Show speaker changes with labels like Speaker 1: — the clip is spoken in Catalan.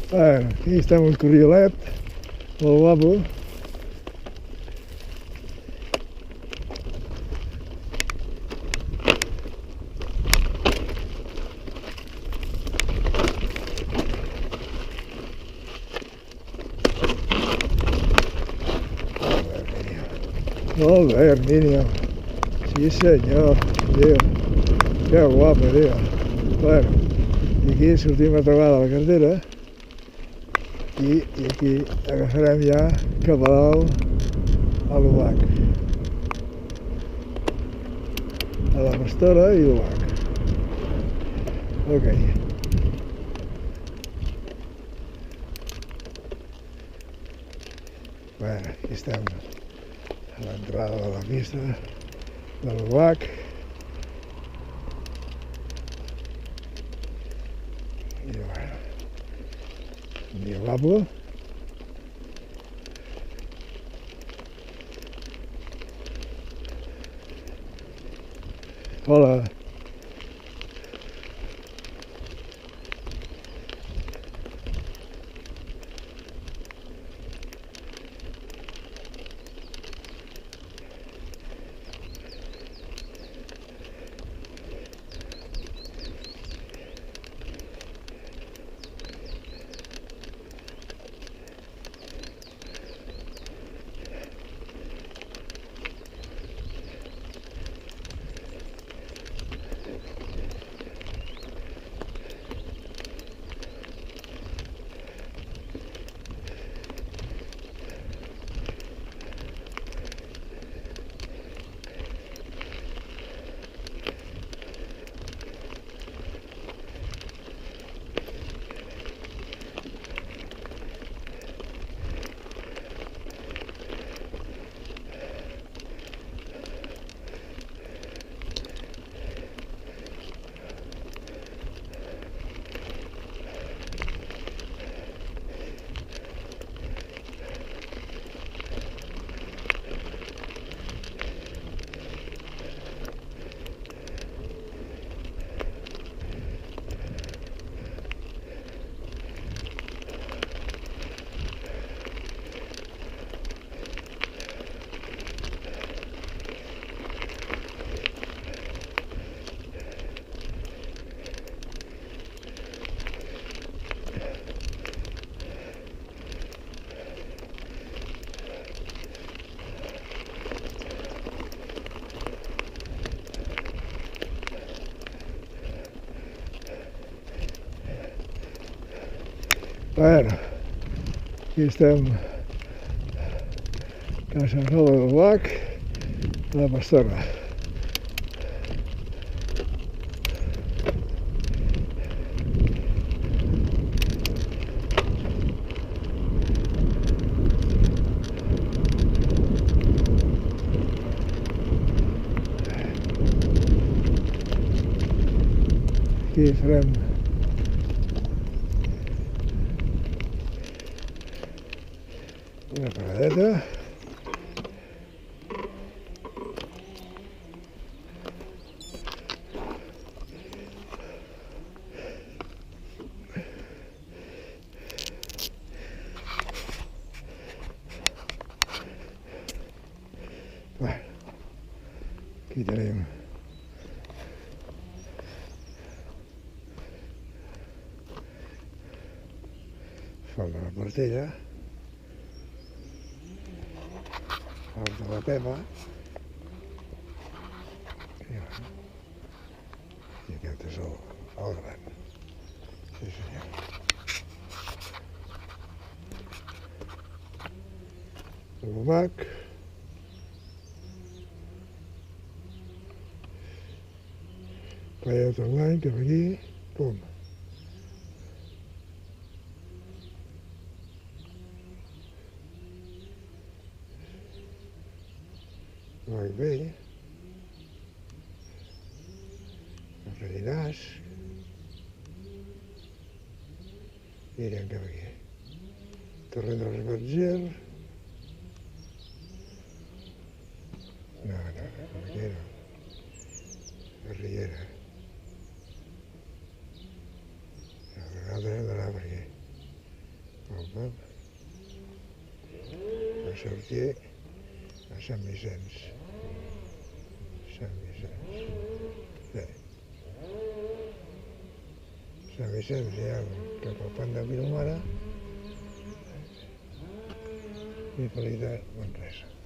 Speaker 1: Bueno, aquí està un corriolet, molt guapo. Molt bé, Herminio. Sí, senyor, tio. Que guapo, tio. Bueno, i aquí sortim a trobar de la carretera i aquí agafarem ja cap a dalt a l'Obac. A la Pastora i l'Obac. Ok. Bueno, aquí estem a l'entrada de la pista de l'Obac. I bueno, un dia guapo. Hola. Bueno, aquí estem a Casa Nova del Bac, a la Pastora. Aquí farem una paradeta. Bueno, aquí tenim font de la Portella, Hort de la Pepa, i aquest és el gran. Sí, senyor. L'Obac. Playa tot l'any, cap aquí, pum. L'Obac vell, el Rellinàs, i anirem cap aquí. Torrent dels Verger. No, cap aquí no. La Riera. Nosaltres hem d'anar per aquí. Va sortir a Sant Vicenç. Sant Vicenç. Sí. Sant Vicenç ja cap al pont de Vilomara i Qualitat Manresa.